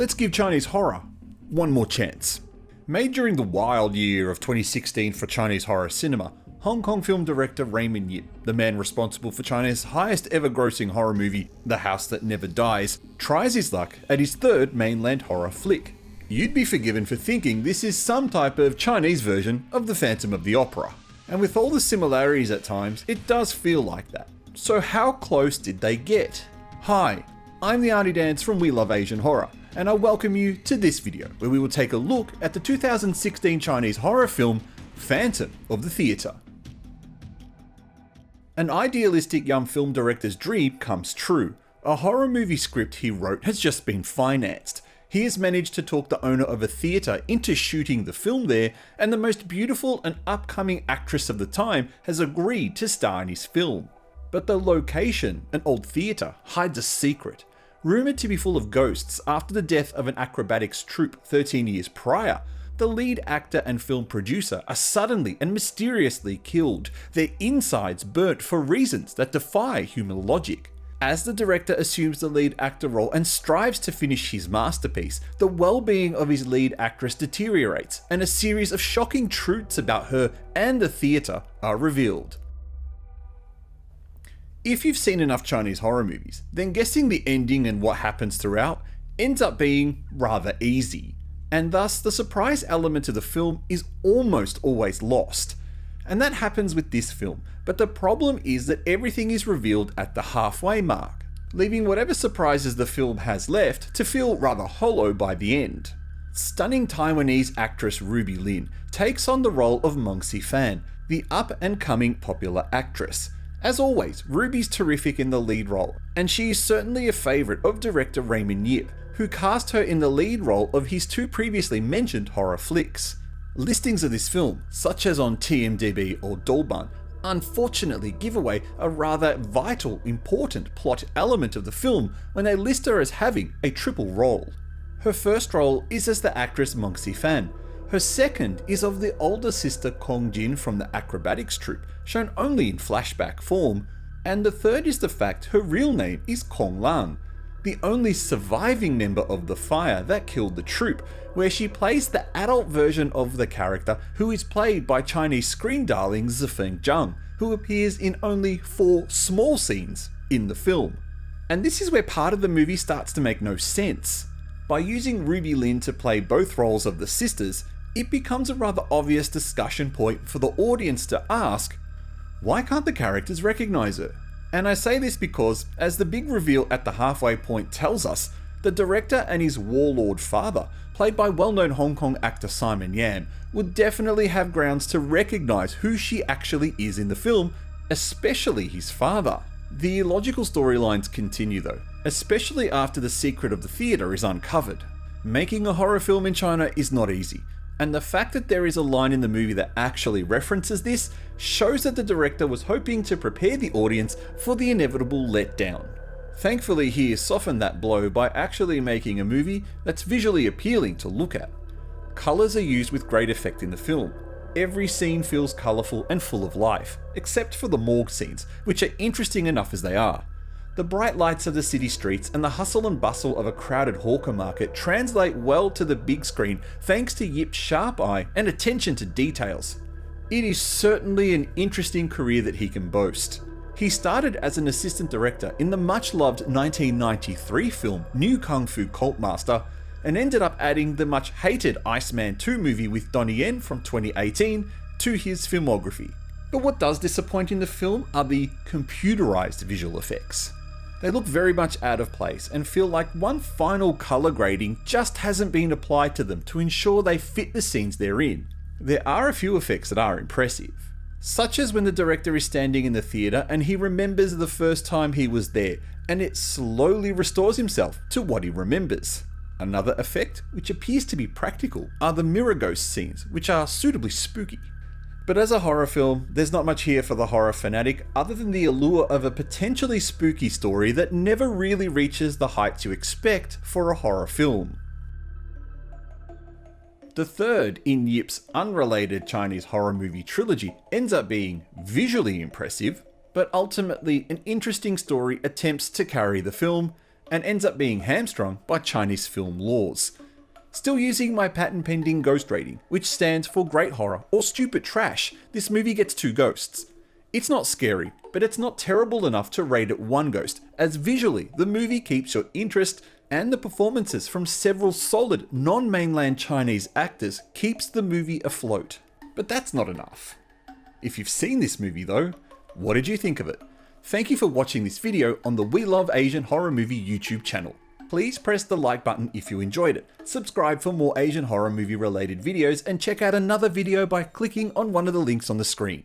let's give Chinese horror one more chance. Made during the wild year of 2016 for Chinese horror cinema, Hong Kong film director Raymond Yip, the man responsible for China's highest ever grossing horror movie, The House That Never Dies, tries his luck at his third mainland horror flick. You'd be forgiven for thinking this is some type of Chinese version of The Phantom of the Opera. And with all the similarities at times, it does feel like that. So how close did they get? Hi, I'm the Arty Dans from We Love Asian Horror, and I welcome you to this video, where we will take a look at the 2016 Chinese horror film, Phantom of the Theatre. An idealistic young film director's dream comes true. A horror movie script he wrote has just been financed. He has managed to talk the owner of a theatre into shooting the film there, and the most beautiful and upcoming actress of the time has agreed to star in his film. But the location, an old theatre, hides a secret. Rumoured to be full of ghosts after the death of an acrobatics troupe 13 years prior, the lead actor and film producer are suddenly and mysteriously killed, their insides burnt for reasons that defy human logic. As the director assumes the lead actor role and strives to finish his masterpiece, the well-being of his lead actress deteriorates, and a series of shocking truths about her and the theatre are revealed. If you've seen enough Chinese horror movies, then guessing the ending and what happens throughout ends up being rather easy. And thus, the surprise element of the film is almost always lost. And that happens with this film, but the problem is that everything is revealed at the halfway mark, leaving whatever surprises the film has left to feel rather hollow by the end. Stunning Taiwanese actress Ruby Lin takes on the role of Meng Si-fan, the up-and-coming popular actress. As always, Ruby's terrific in the lead role, and she is certainly a favourite of director Raymond Yip, who cast her in the lead role of his two previously mentioned horror flicks. Listings of this film, such as on TMDB or Douban, unfortunately give away a rather vital, important plot element of the film when they list her as having a triple role. Her first role is as the actress Meng Si-fan. Her second is of the older sister Kong Jin from the acrobatics troupe, shown only in flashback form. And the third is the fact her real name is Kong Lang, the only surviving member of the fire that killed the troupe, where she plays the adult version of the character, who is played by Chinese screen darling Zifeng Zhang, who appears in only 4 small scenes in the film. And this is where part of the movie starts to make no sense. By using Ruby Lin to play both roles of the sisters, it becomes a rather obvious discussion point for the audience to ask, why can't the characters recognize her? And I say this because, as the big reveal at the halfway point tells us, the director and his warlord father, played by well-known Hong Kong actor Simon Yam, would definitely have grounds to recognize who she actually is in the film, especially his father. The illogical storylines continue though, especially after the secret of the theatre is uncovered. Making a horror film in China is not easy, and the fact that there is a line in the movie that actually references this shows that the director was hoping to prepare the audience for the inevitable letdown. Thankfully, he has softened that blow by actually making a movie that's visually appealing to look at. Colours are used with great effect in the film. Every scene feels colourful and full of life, except for the morgue scenes, which are interesting enough as they are. The bright lights of the city streets and the hustle and bustle of a crowded hawker market translate well to the big screen thanks to Yip's sharp eye and attention to details. It is certainly an interesting career that he can boast. He started as an assistant director in the much-loved 1993 film New Kung Fu Cult Master, and ended up adding the much-hated Iceman 2 movie with Donnie Yen from 2018 to his filmography. But what does disappoint in the film are the computerized visual effects. They look very much out of place and feel like one final colour grading just hasn't been applied to them to ensure they fit the scenes they're in. There are a few effects that are impressive, such as when the director is standing in the theatre and he remembers the first time he was there, and it slowly restores himself to what he remembers. Another effect, which appears to be practical, are the mirror ghost scenes, which are suitably spooky. But as a horror film, there's not much here for the horror fanatic other than the allure of a potentially spooky story that never really reaches the heights you expect for a horror film. The third in Yip's unrelated Chinese horror movie trilogy ends up being visually impressive, but ultimately an interesting story attempts to carry the film, and ends up being hamstrung by Chinese film laws. Still using my patent pending ghost rating, which stands for great horror or stupid trash, this movie gets 2 ghosts. It's not scary, but it's not terrible enough to rate it 1 ghost, as visually the movie keeps your interest and the performances from several solid non-mainland Chinese actors keeps the movie afloat. But that's not enough. If you've seen this movie though, what did you think of it? Thank you for watching this video on the We Love Asian Horror Movie YouTube channel. Please press the like button if you enjoyed it, subscribe for more Asian horror movie related videos, and check out another video by clicking on one of the links on the screen.